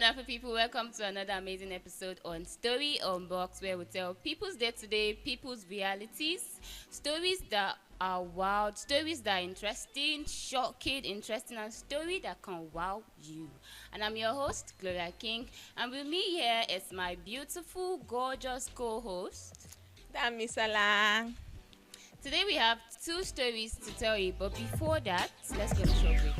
wonderful people. Welcome to another amazing episode on Story Unboxed, where we tell people's day-to-day, people's realities, stories that are wild, stories that are interesting, shocking, interesting, and story that can wow you. And I'm your host, Gloria King, and with me here is my beautiful, gorgeous co-host. Damisala. Today we have two stories to tell you, but before that, let's go to short break.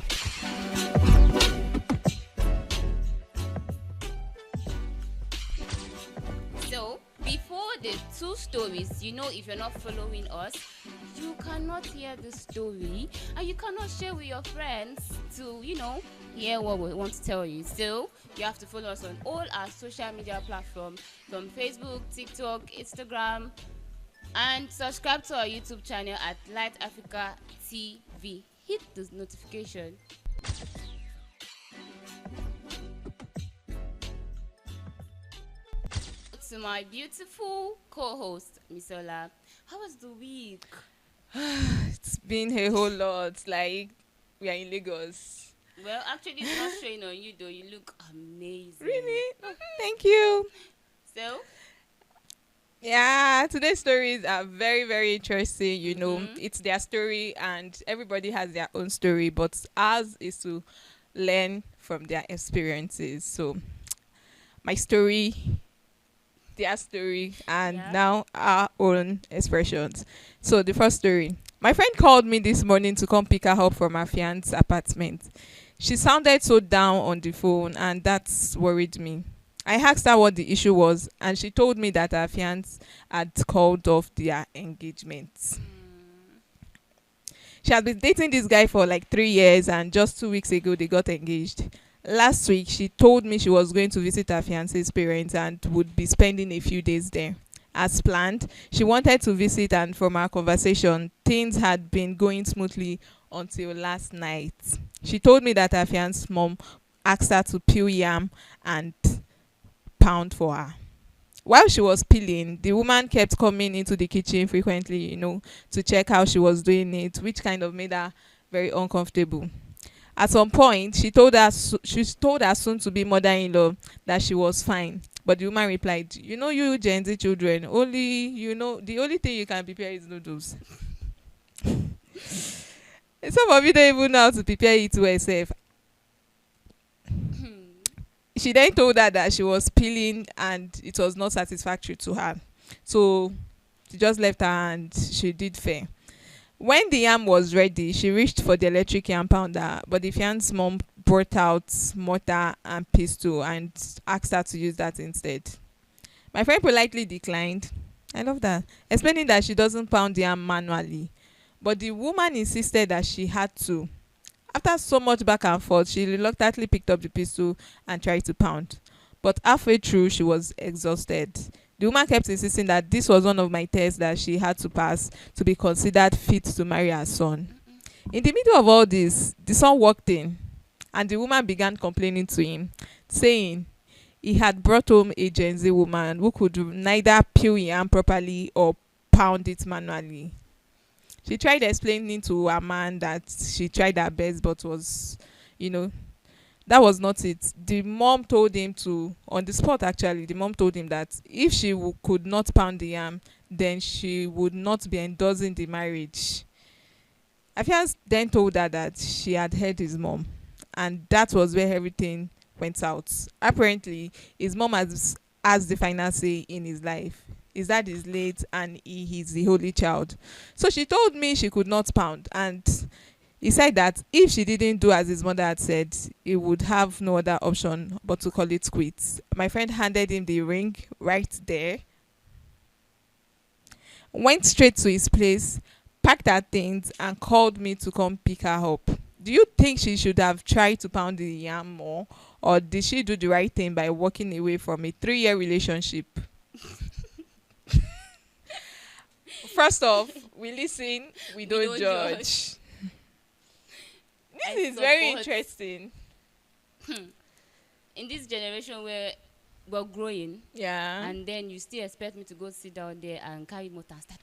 So, before the two stories, if you're not following us, you cannot hear the story and you cannot share with your friends to, hear what we want to tell you. So, you have to follow us on all our social media platforms from Facebook, TikTok, Instagram, and subscribe to our YouTube channel at Light Africa TV. Hit the notification. To my beautiful co-host, Miss Ola. How was the week? It's been a whole lot. Like, we are in Lagos. Well, actually, it's not showing on you though. You look amazing. Really? Thank you. So, Yeah, today's stories are very, very interesting. It's their story, and everybody has their own story, but ours is to learn from their experiences. So, my story, their story, and Yeah. now our own expressions. So, the first story. My friend called me this morning to come pick her up from her fiance's apartment. She sounded so down on the phone, and that's worried me. I asked her what the issue was, and she told me that her fiance had called off their engagement. She had been dating this guy for like 3 years, and just 2 weeks ago they got engaged. Last week, she told me she was going to visit her fiance's parents and would be spending a few days there. As planned, she wanted to visit, and from our conversation, things had been going smoothly until last night. She told me that her fiance's mom asked her to peel yam and pound for her. While she was peeling, the woman kept coming into the kitchen frequently, to check how she was doing it, which kind of made her very uncomfortable. At some point, she told her soon-to-be mother-in-law that she was fine, but the woman replied, "You Gen Z children, the only thing you can prepare is noodles." Some of you don't even know how to prepare it well sef. She then told her that she was peeling and it was not satisfactory to her. So she just left her and she did fair. When the yam was ready, she reached for the electric yam pounder, but the fiance's mom brought out mortar and pestle and asked her to use that instead. My friend politely declined. I love that. Explaining that she doesn't pound the yam manually. But the woman insisted that she had to. After so much back and forth, she reluctantly picked up the pistol and tried to pound. But halfway through, she was exhausted. The woman kept insisting that this was one of my tests that she had to pass to be considered fit to marry her son. In the middle of all this, the son walked in, and the woman began complaining to him, saying he had brought home a Gen Z woman who could neither peel yam properly or pound it manually. She tried explaining to her man that she tried her best, but that was not it. The mom told him to, on the spot actually, the mom told him that if she could not pound the yam, then she would not be endorsing the marriage. Afiance then told her that she had heard his mom, and that was where everything went out. Apparently, his mom has the final say in his life. His dad is late and he is the only child. So she told me she could not pound, and he said that if she didn't do as his mother had said, he would have no other option but to call it quits. My friend handed him the ring right there, went straight to his place, packed her things, and called me to come pick her up. Do you think she should have tried to pound the yam more, or did she do the right thing by walking away from a 3-year relationship? First off, we listen, we don't judge. This is very interesting. In this generation where we're growing, Yeah. and then you still expect me to go sit down there and carry motor and start.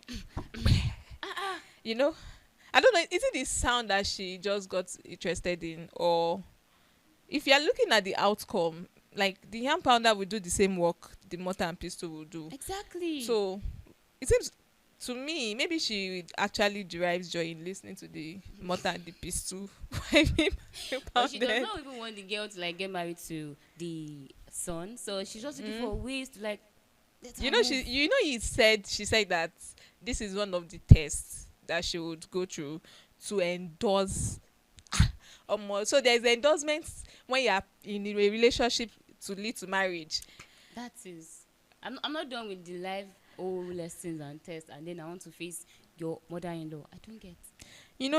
I don't know, is it the sound that she just got interested in, or if you're looking at the outcome, like the yam pounder will do the same work the mortar and pestle will do. Exactly. So it seems to me maybe she actually derives joy in listening to the mortar and the pestle. But she does not even want the girl to like get married to the son. So she's just looking for ways to like let her move. She said that this is one of the tests that she would go through to endorse. So there's endorsements when you are in a relationship to lead to marriage. That is, I'm not done with the life lessons and tests, and then I want to face your mother-in-law. I don't get.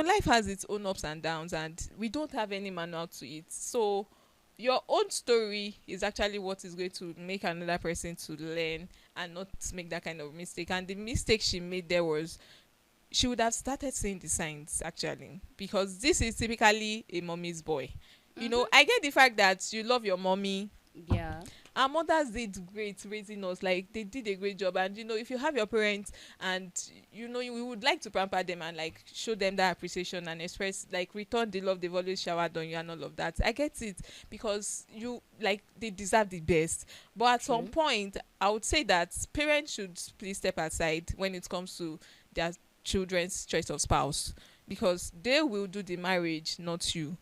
Life has its own ups and downs, and we don't have any manual to it. So your own story is actually what is going to make another person to learn and not make that kind of mistake. And the mistake she made there was she would have started seeing the signs actually, because this is typically a mommy's boy. I get the fact that you love your mommy. Yeah. Our mothers did great raising us, like they did a great job. And if you have your parents and we would like to pamper them and like show them that appreciation and express, like, return the love they've always showered on you and all of that. I get it, because they deserve the best. But at some point I would say that parents should please step aside when it comes to their children's choice of spouse, because they will do the marriage, not you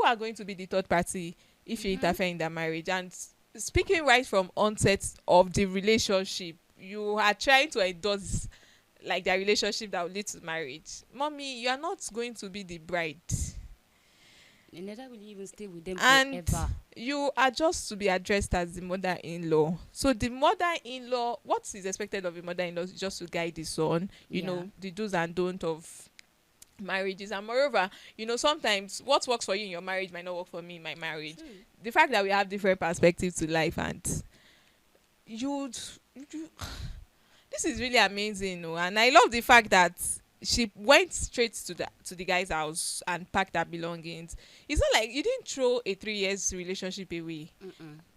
are going to be the third party if you interfere in their marriage. And speaking right from onset of the relationship, you are trying to endorse like their relationship that will lead to marriage. Mommy, you are not going to be the bride, and neither will you even stay with them and forever. you are just to be addressed as the mother-in-law. So the mother-in-law, what is expected of a mother-in-law is just to guide the son, the do's and don'ts of marriages. And moreover, sometimes what works for you in your marriage might not work for me in my marriage. The fact that we have different perspectives to life, and this is really amazing. And I love the fact that she went straight to the guy's house and packed her belongings. It's not like you didn't throw a 3 years relationship away.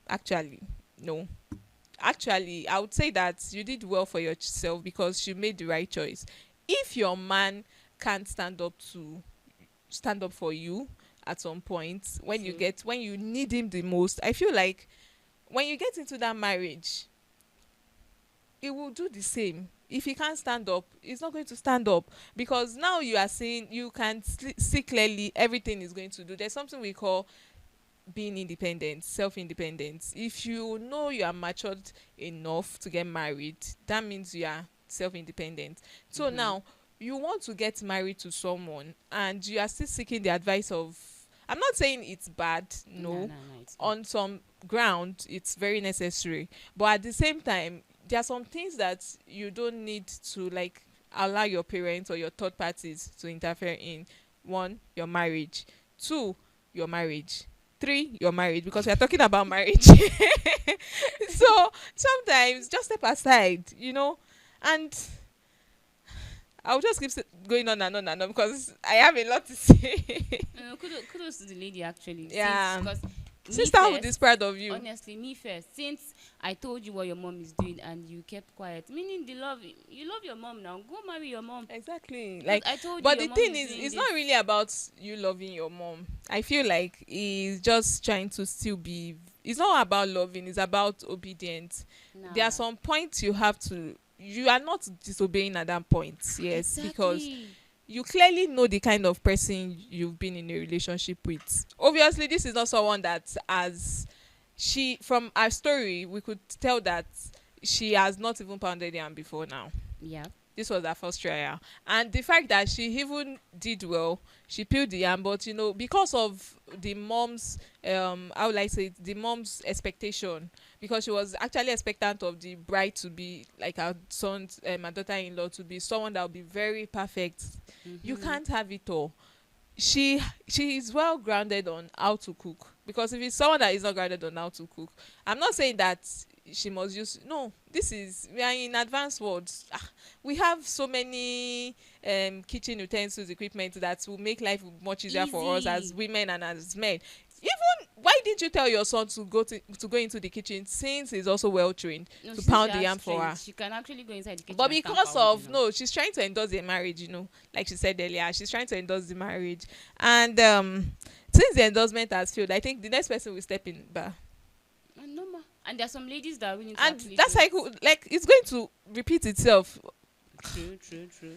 Actually, no. Actually, I would say that you did well for yourself, because you made the right choice. If your man can't stand up for you at some point when you need him the most, I feel like when you get into that marriage, it will do the same. If he can't stand up, he's not going to stand up, because now you are seeing, you can see clearly everything is going to do. There's something we call being independent, self-independence. If you know you are matured enough to get married, that means you are self-independent. So now you want to get married to someone and you are still seeking the advice of, I'm not saying it's bad, no, it's on some ground it's very necessary, but at the same time there are some things that you don't need to like allow your parents or your third parties to interfere in. 1, your marriage. 2, your marriage. 3, your marriage, because we are talking about marriage. So sometimes just step aside, and I'll just keep going on and on and on, because I have a lot to say. Kudos to the lady, actually. Yeah. Because sisterhood is proud of you. Honestly, me first. Since I told you what your mom is doing and you kept quiet, meaning you love your mom now. Go marry your mom. Exactly. Like, I told you. But the thing is, it's not really about you loving your mom. I feel like he's just trying to still be. It's not about loving. It's about obedience. Nah. There are some points you have to. You are not disobeying at that point. Yes, exactly. Because you clearly know the kind of person you've been in a relationship with. Obviously, this is not someone that from our story, we could tell that she has not even pounded yam before now. Yeah. This was her first trial. And the fact that she even did well, she peeled the yam, but because of the mom's, how would I say it, the mom's expectation, because she was actually expectant of the bride to be like her son's, her daughter-in-law to be someone that would be very perfect. You can't have it all. She is well grounded on how to cook, because if it's someone that is not grounded on how to cook, I'm not saying that she must use, no, we are in advanced worlds. We have so many kitchen utensils, equipment that will make life much easier for us as women and as men. Even why didn't you tell your son to go into the kitchen, since he's also well trained, to pound the yam for her? She can actually go inside the kitchen. But because of she's trying to endorse the marriage, like she said earlier, she's trying to endorse the marriage. And since the endorsement has failed, I think the next person will step in. But And there are some ladies that are willing to And actually that do it. cycle, like, it's going to repeat itself. True, true, true.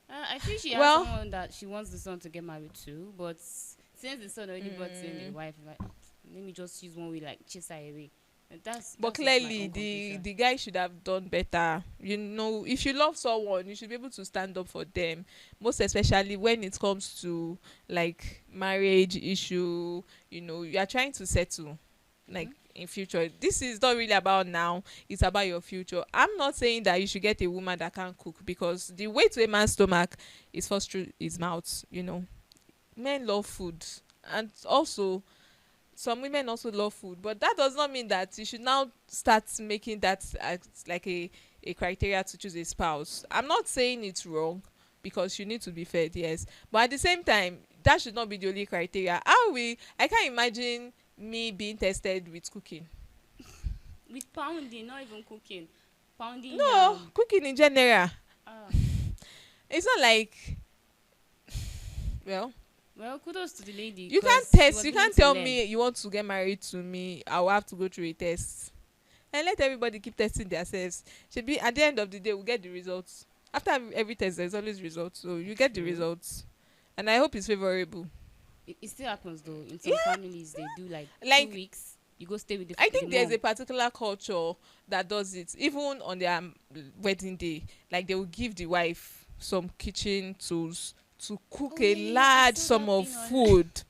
I feel she has Well, someone that she wants the son to get married to, but since the son already brought in a wife, like, let me just use one way, like chase her away. And but that's just my clearly own the conclusion. the guy should have done better. You know, if you love someone, you should be able to stand up for them, most especially when it comes to like marriage issue. You know, you are trying to settle, like, Hmm. in future. This is not really about now, it's about your future. I'm not saying that you should get a woman that can cook, because the way to a man's stomach is first through his mouth. You know, men love food, and also some women also love food, but that does not mean that you should now start making that as like a criteria to choose a spouse. I'm not saying it's wrong, because you need to be fed, yes, but at the same time that should not be the only criteria. I can't imagine me being tested with cooking. With pounding, not even cooking, pounding No, yam. cooking in general. Ah, It's not like, well, well, kudos to the lady you can't because she test, was you willing can't to tell learn. me you want to get married to me, I will have to go through a test. And let everybody keep testing themselves. Should be at the end of the day we'll get the results. After every test there's always results, so you get the True. results, and I hope it's favorable. It still happens though. In some Yeah, families, they do like two like, weeks. You go stay with I the think there's mom. a particular culture that does it even on their wedding day. Like, they will give the wife some kitchen tools to cook Oh a yeah, yeah, yeah. I large saw sum that of thing on. food.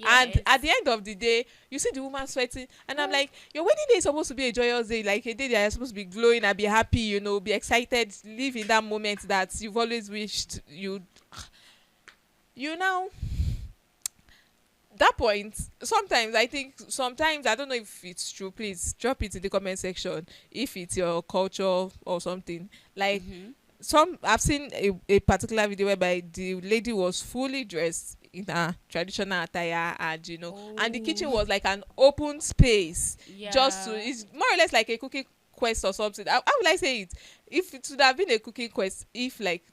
And at Yes. the end of the day you see the woman sweating, and I'm Oh, like, your wedding day is supposed to be a joyous day, like a day that you're supposed to be glowing and be happy, you know, be excited, live in that moment that you've always wished you now. That point, sometimes I think, sometimes I don't know if it's true, please drop it in the comment section if it's your culture or something. Like, mm-hmm. some I've seen a particular video whereby the lady was fully dressed in her traditional attire, and you know, and the kitchen Oh, was like an open space, just to, yeah. it's more or less like a cooking quest or something. How would I say it? If it would have been a cooking quest, if like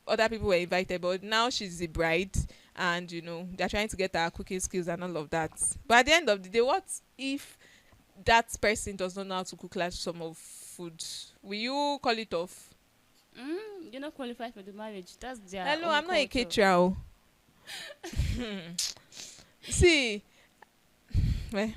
other people were invited, but now she's the bride, and you know they're trying to get her cooking skills and all of that. But at the end of the day, what if that person does not know how to cook large some of food? Will you call it off? You're not qualified for the marriage. That's their Hello, own I'm not a culture. caterer. Oh. See, well,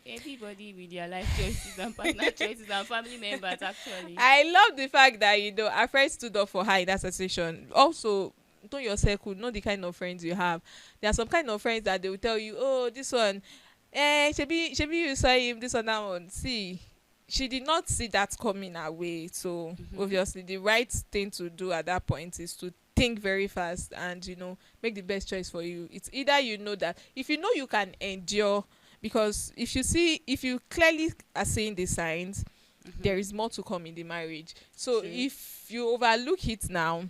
Everybody with their life choices and partner choices and family members actually. I love the fact that you know our friend stood up for her in that situation. Also, know your circle, know the kind of friends you have. There are some kind of friends that they will tell you, oh, this one, should be you saw him, this one, that one. See, she did not see that coming her way. So Mm-hmm. obviously, the right thing to do at that point is to think very fast and you know make the best choice for you. It's either you know that if you know you can endure, because if you clearly are seeing the signs, there Mm-hmm. is more to come in the marriage. So True. if you overlook it now,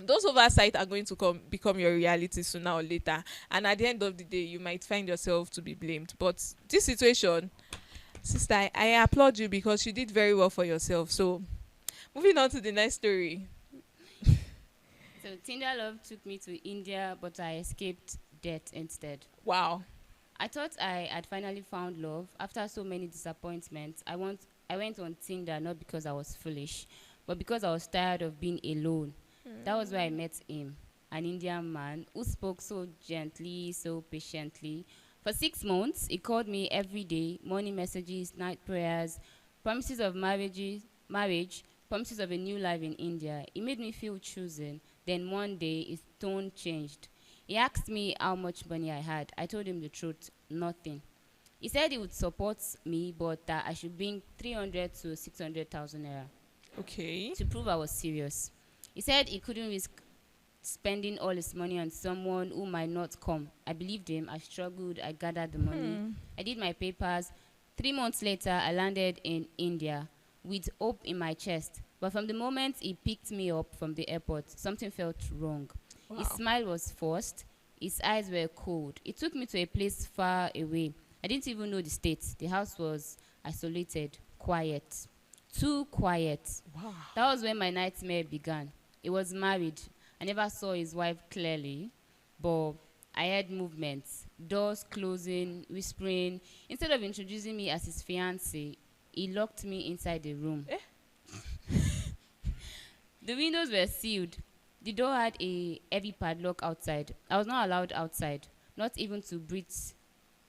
those oversight are going to become your reality sooner or later, and at the end of the day you might find yourself to be blamed. But this situation, sister, I applaud you because you did very well for yourself. So moving on to the next story. So Tinder love took me to India, but I escaped death instead. Wow. I thought I had finally found love after so many disappointments. I went on Tinder not because I was foolish, but because I was tired of being alone. That was where I met him, an Indian man who spoke so gently, so patiently. For 6 months, he called me every day, morning messages, night prayers, promises of marriage, promises of a new life in India. He made me feel chosen. Then one day, his tone changed. He asked me how much money I had. I told him the truth, nothing. He said he would support me, but that I should bring 300 to 600,000 naira Okay. to prove I was serious. He said he couldn't risk spending all his money on someone who might not come. I believed him. I struggled. I gathered the money. I did my papers. 3 months later, I landed in India with hope in my chest. But from the moment he picked me up from the airport, something felt wrong. His Wow. smile was forced. His eyes were cold. He took me to a place far away. I didn't even know the state. The house was isolated, quiet, too quiet. Wow. That was when my nightmare began. He was married. I never saw his wife clearly, but I heard movements, doors closing, whispering. Instead of introducing me as his fiancé, he locked me inside the room. Eh? The windows were sealed. The door had a heavy padlock outside. I was not allowed outside, not even to breathe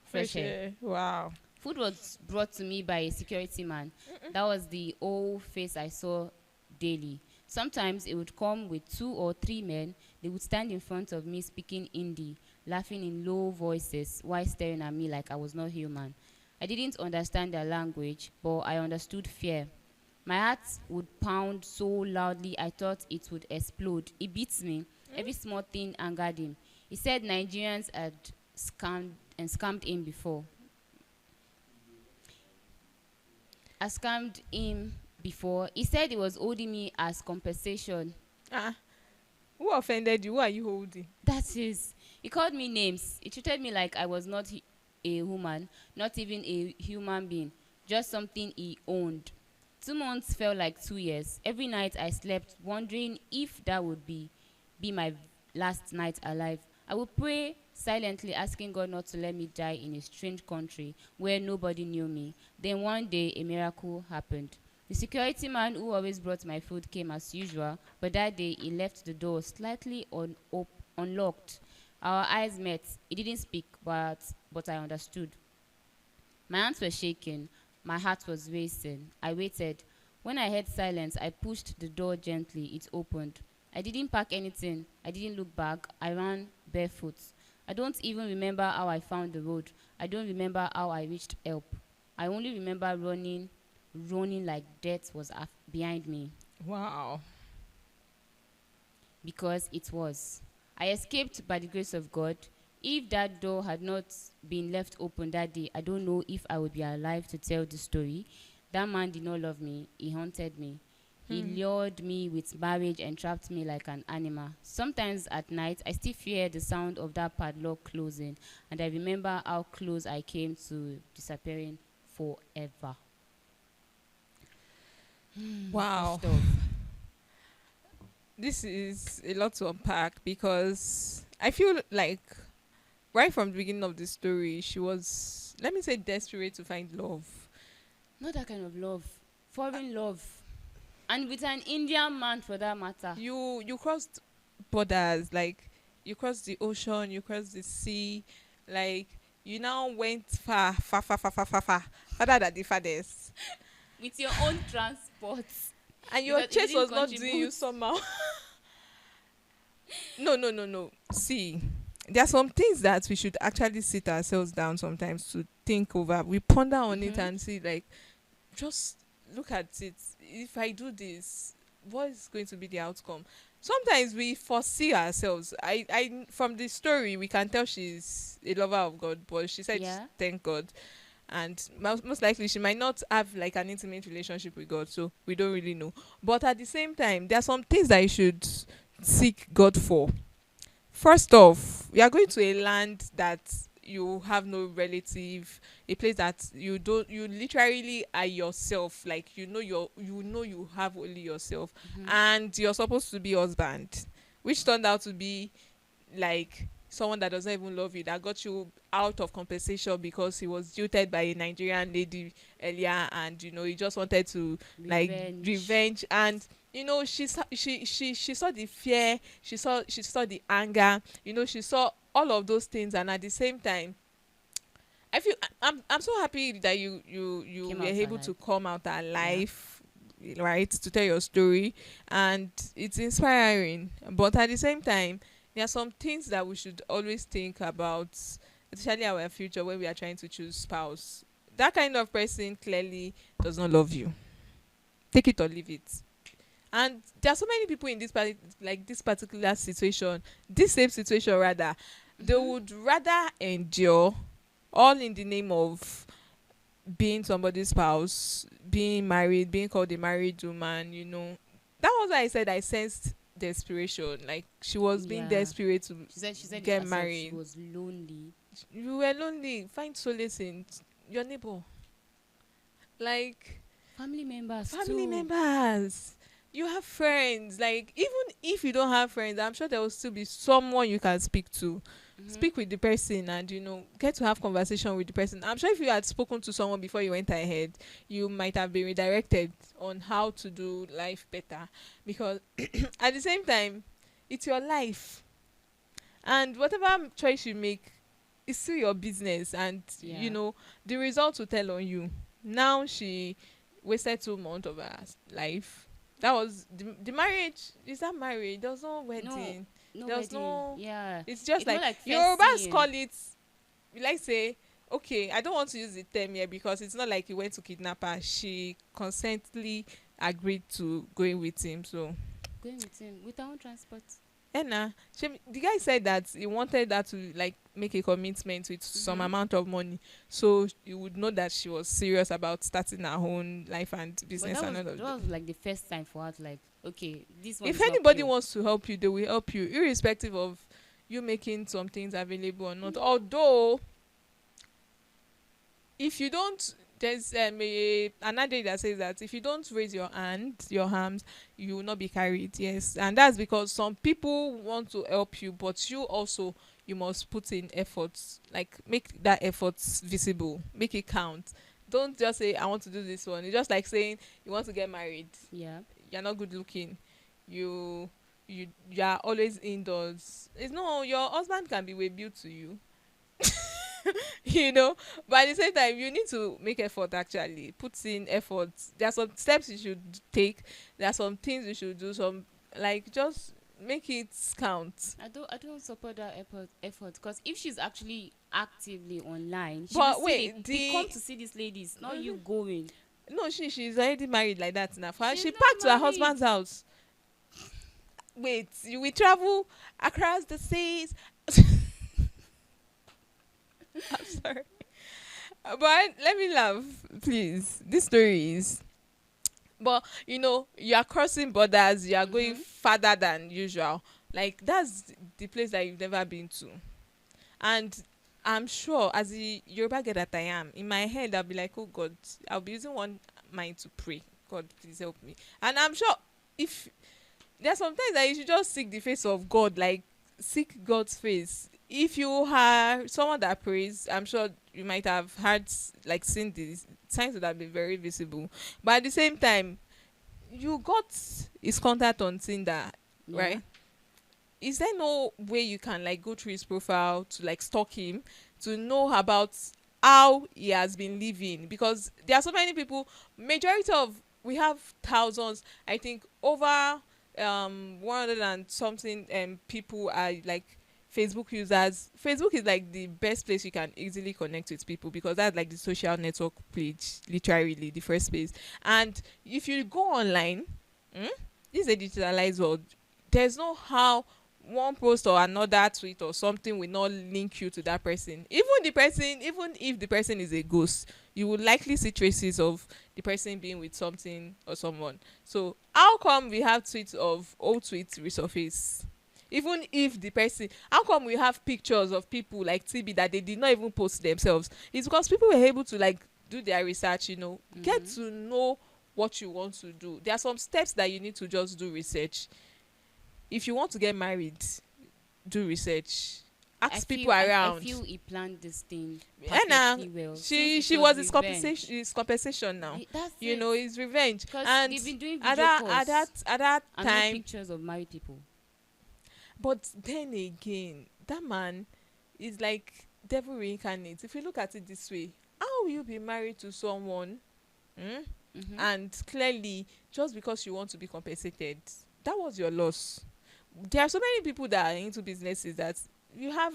fresh air. Wow. Food was brought to me by a security man. That was the old face I saw daily. Sometimes it would come with 2 or 3 men. They would stand in front of me speaking Hindi, laughing in low voices while staring at me like I was not human. I didn't understand their language, but I understood fear. My heart would pound so loudly I thought it would explode. He beats me. Every small thing angered him. He said Nigerians had scammed him before. I scammed him before. He said he was holding me as compensation. Ah, who offended you? Who are you holding? That is, he called me names. He treated me like I was not a woman, not even a human being, just something he owned. 2 months felt like 2 years. Every night I slept, wondering if that would be my last night alive. I would pray silently, asking God not to let me die in a strange country where nobody knew me. Then one day, a miracle happened. The security man who always brought my food came as usual, but that day he left the door slightly unlocked. Our eyes met. He didn't speak, but I understood. My hands were shaking. My heart was racing. I waited. When I heard silence, I pushed the door gently. It opened. I didn't pack anything. I didn't look back. I ran barefoot. I don't even remember how I found the road. I don't remember how I reached help. I only remember running like death was behind me. Wow. Because it was. I escaped by the grace of God. If that door had not been left open that day, I don't know if I would be alive to tell the story. That man did not love me. He haunted me. He lured me with marriage and trapped me like an animal. Sometimes at night, I still fear the sound of that padlock closing, and I remember how close I came to disappearing forever. Wow. Stuff. This is a lot to unpack because I feel like right from the beginning of the story, she was, let me say, desperate to find love. Not that kind of love. Foreign love. And with an Indian man, for that matter. You crossed borders, like you crossed the ocean, you crossed the sea, like you now went far, farther than the farthest. With your own transport. And your Because you chest didn't was not doing you contribute. somehow. No. See, there are some things that we should actually sit ourselves down sometimes to think over. We ponder on it and see, like, just look at it. If I do this, what is going to be the outcome? Sometimes we foresee ourselves. I from the story we can tell she's a lover of God, but she said Yeah. thank God, and most likely she might not have like an intimate relationship with God, so we don't really know. But at the same time, there are some things that you should seek God for. First off, you are going to a land that you have no relative, a place that you literally are yourself, like you have only yourself, and you're supposed to be husband, which turned out to be like someone that doesn't even love you, that got you out of compensation because he was jilted by a Nigerian lady earlier, and he just wanted to like revenge. And she saw the fear, she saw the anger, she saw all of those things. And at the same time, I'm so happy that you Came were out able alive. to come out alive, right, to tell your story, and it's inspiring. But at the same time, there are some things that we should always think about, especially our future when we are trying to choose spouse. That kind of person clearly does not love you. Take it or leave it. And there are so many people in this particular situation, this same situation rather, they would rather endure, all in the name of being somebody's spouse, being married, being called a married woman. That was why I said I sensed desperation, like she was being Yeah. desperate to She said get it herself. married. She was lonely. You were lonely. Find solace in your neighbor, like Family members family too. members. You have friends. Like, even if you don't have friends, I'm sure there will still be someone you can speak to. Mm-hmm. speak with the person and get to have conversation with the person. I'm sure if you had spoken to someone before you went ahead, you might have been redirected on how to do life better, because at the same time, it's your life, and whatever choice you make, it's still your business, and Yeah. the results will tell on you. Now she wasted 2 months of her life. That was the marriage. Is that marriage? There was no No, wedding. no There was wedding. no. Yeah. It's just It's more like like first Yorubas call seeing. it. We like say, okay, I don't want to use the term here because it's not like he went to kidnap her. She consently agreed to going with him. So, Going with him with our own transport. Enna, the guy said that he wanted her to like make a commitment with some Mm-hmm. amount of money, so you would know that she was serious about starting her own life and But business and all that of that. was like the first time for her to like, okay, this one If is not anybody pure. wants to help you, they will help you, irrespective of you making some things available or not. Although, if you don't, there's another that says that if you don't raise your arms, you will not be carried. Yes, and that's because some people want to help you, but you also, you must put in efforts, like make that efforts visible, make it count. Don't just say I want to do this one. It's just like saying you want to get married. Yeah. You're not good looking, you you are always indoors. It's no, your husband can be way built to you. you know but at the same time, you need to make effort, actually put in effort. There are some steps you should take, there are some things you should do, some, like, just make it count. I don't support that effort because if she's actually actively online, she will But see wait, they come to see these ladies, not you going. no, she's already married like that now. She's She not packed to her married. husband's house. Wait, you will travel across the seas. I'm sorry. But let me laugh, please. This story is. But you are crossing borders. You are going Mm-hmm. farther than usual. Like, that's the place that you've never been to. And I'm sure, as the Yoruba girl that I am, in my head I'll be like, oh God, I'll be using one mind to pray. God, please help me. And I'm sure, if there's sometimes that you should just seek the face of God, like seek God's face. If you are someone that prays, I'm sure you might have had, like, seen these signs would have been very visible. But at the same time, you got his contact on Tinder, Yeah. right? Is there no way you can, like, go through his profile to, like, stalk him, to know about how he has been living? Because there are so many people. Majority of, we have thousands, I think, over 100 and something people are like Facebook users. Facebook is like the best place you can easily connect with people, because that's like the social network page, literally the first place. And if you go online, mm, this is a digitalized world. There's no how one post or another tweet or something will not link you to that person. Even if the person is a ghost, you will likely see traces of the person being with something or someone. So how come we have tweets of old tweets resurface? Even if the person, how come we have pictures of people like TB that they did not even post themselves? It's because people were able to, like, do their research, get Mm-hmm. to know what you want to do. There are some steps that you need to just do research. If you want to get married, do research. Ask people I around. feel he planned this thing Anna, perfectly well. she Since it was was his revenge. compensation. His compensation now. That's it. His revenge. Because And they've been doing at video that calls and no time, pictures of married people. but then again, that man is like devil reincarnate. If you look at it this way, how will you be married to someone, mm? Mm-hmm. And clearly, just because you want to be compensated, that was your loss. There are so many people that are into businesses that you have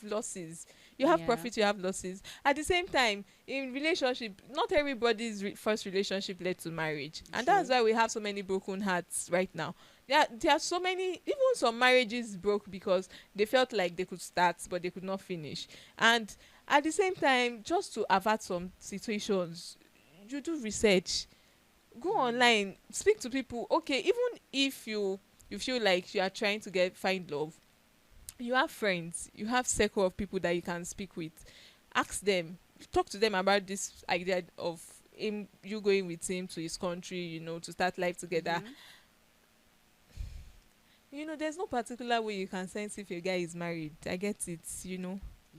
losses, you have Yeah. profit, you have losses. At the same time, in relationship, not everybody's first relationship led to marriage, and that's True. why we have so many broken hearts right now. There are so many, even some marriages broke because they felt like they could start but they could not finish. And at the same time, just to avert some situations, you do research, go online, speak to people. Okay, even if you feel like you are trying to find love, you have friends, you have circle of people that you can speak with. Ask them, talk to them about this idea of him, you going with him to his country, to start life together. Mm-hmm. There's no particular way you can sense if a guy is married. I get it.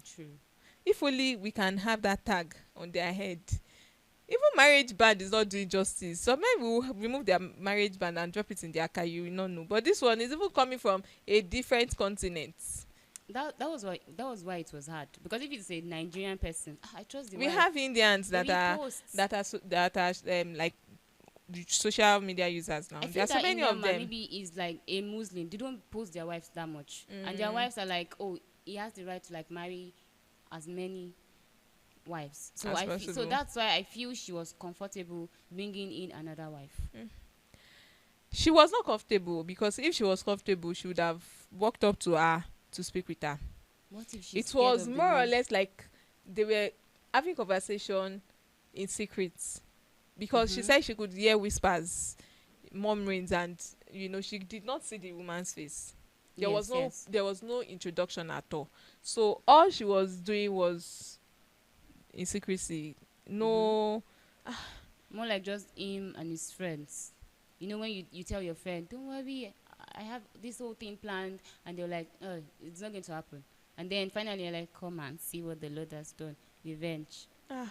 True. If only we can have that tag on their head. Even marriage band is not doing justice. Some men will remove their marriage band and drop it in their car. You will not know. But this one is even coming from a different continent. That was why it was hard, because if it's a Nigerian person, I trust the We wife. have Indians They that are repost. like the social media users now. I There are think so that many Indian of man them. maybe is like a Muslim. They don't post their wives that much, and their wives are like, oh, he has the right to like marry as many wives. So As so possible. that's why I feel she was comfortable bringing in another wife. She was not comfortable because if she was comfortable, she would have walked up to her to speak with her. What if she's It scared was of the more or man? less like they were having conversation in secret because she said she could hear whispers, murmurings, and she did not see the woman's face. Yes, yes. There was no introduction at all. So all she was doing was in secrecy. No. More like just him and his friends. You know, when you tell your friend, don't worry, I have this whole thing planned, and they're like, oh, it's not going to happen. And then finally you're like, come and see what the Lord has done. Revenge. Ah.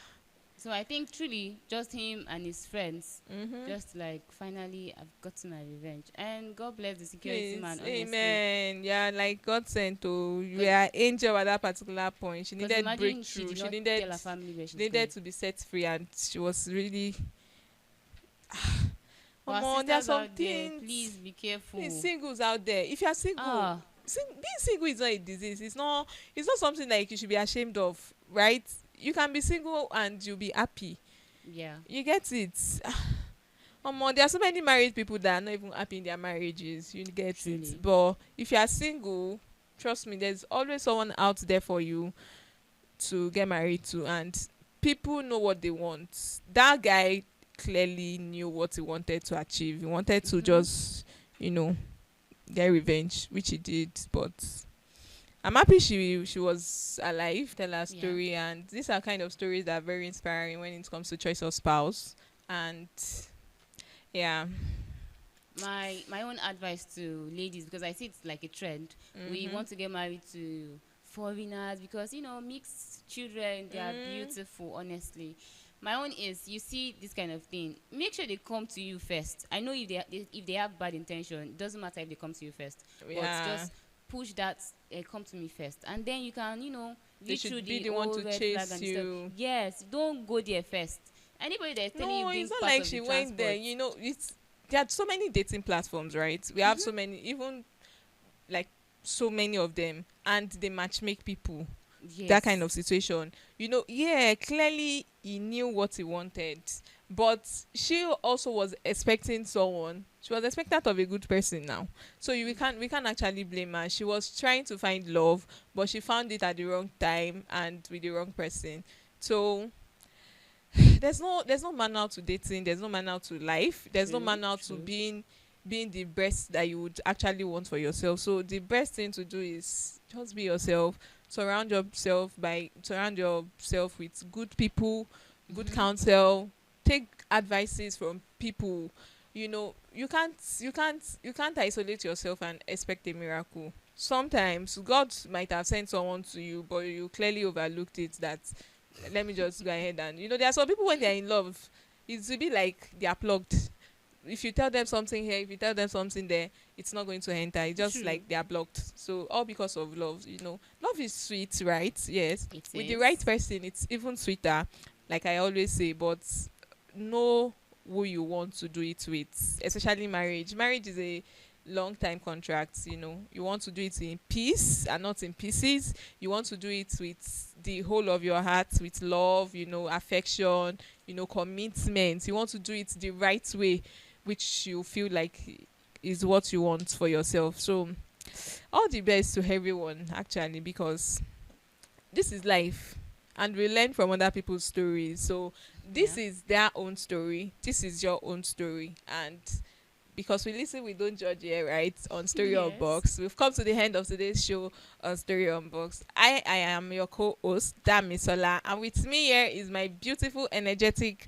So I think truly just him and his friends, Mm-hmm. just like, finally I've gotten my revenge. And God bless the security Please, man, honestly. amen. Yeah, like God sent to you Cause- were angel at that particular point. She Because needed imagine she breakthrough. did She not needed tell her family where she's needed going. to be set free, and she was really. For our Omo, there are sisters some out there, things. please be careful. Please, singles out there. If you are single, Ah, being single is not a disease. It's not. It's not something like you should be ashamed of, right? You can be single and you'll be happy. yeah. You get it. There are so many married people that are not even happy in their marriages. You get Truly. it. But if you are single, trust me, there's always someone out there for you to get married to, and people know what they want. That guy clearly knew what he wanted to achieve. He wanted to just, get revenge, which he did. But I'm happy she was alive, tell her Yeah. story, and these are kind of stories that are very inspiring when it comes to choice of spouse. And yeah. My own advice to ladies, because I see it's like a trend, we want to get married to foreigners because mixed children, they are beautiful, honestly. My own is, you see this kind of thing, make sure they come to you first. I know if they have bad intention, it doesn't matter if they come to you first, Yeah. but just push that, come to me first, and then you can They read through should be the the one old to red chase flag and you. stuff. Yes, don't go there first. Anybody that's telling you No, being it's not part like of she the went there. transport, There are so many dating platforms, right? We have so many, even like so many of them, and they matchmake people. yes. That kind of situation. Yeah, clearly he knew what he wanted, but she also was expecting someone. She was expectant of a good person now. So we can't actually blame her. She was trying to find love, but she found it at the wrong time and with the wrong person. So there's no manual to dating, there's no manual to life, there's no True, manual to true. being the best that you would actually want for yourself. So the best thing to do is just be yourself. Surround yourself with good people, good counsel. Take advices from people. You can't isolate yourself and expect a miracle. Sometimes God might have sent someone to you, but you clearly overlooked it. That let me just go ahead and there are some people when they're in love, it will be like they are plugged. If you tell them something here, if you tell them something there, it's not going to enter. It's just True. like they are blocked. So all because of love. Love is sweet, right? Yes. It With the is. right person, it's even sweeter, like I always say. But know who you want to do it with, especially marriage is a long time contract. You want to do it in peace and not in pieces. You want to do it with the whole of your heart, with love, affection, commitment. You want to do it the right way, which you feel like is what you want for yourself. So all the best to everyone, actually, because this is life and we learn from other people's stories. So this Yeah. is their own story, this is your own story, and because we listen, we don't judge here, right? On Story Yes. Unboxed, we've come to the end of today's show on Story Unboxed. I am your co-host, Damisola, and with me here is my beautiful, energetic,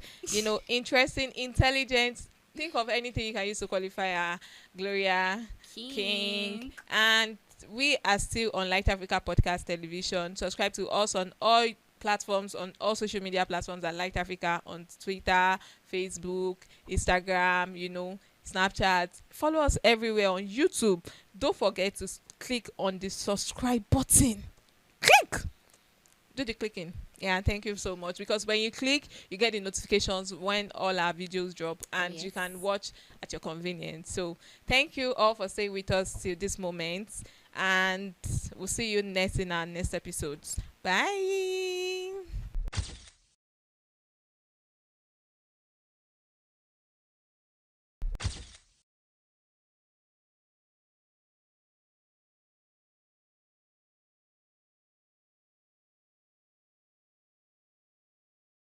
interesting, intelligent, think of anything you can use to qualify her. Gloria, King, and we are still on Light Africa Podcast Television. Subscribe to us on all platforms, on all social media platforms at Light Africa, on Twitter, Facebook, Instagram, Snapchat. Follow us everywhere on YouTube. Don't forget to click on the subscribe button. Click! Do the clicking. Yeah, thank you so much, because when you click, you get the notifications when all our videos drop, and you can watch at your convenience. So thank you all for staying with us till this moment, and we'll see you next in our next episodes. Bye.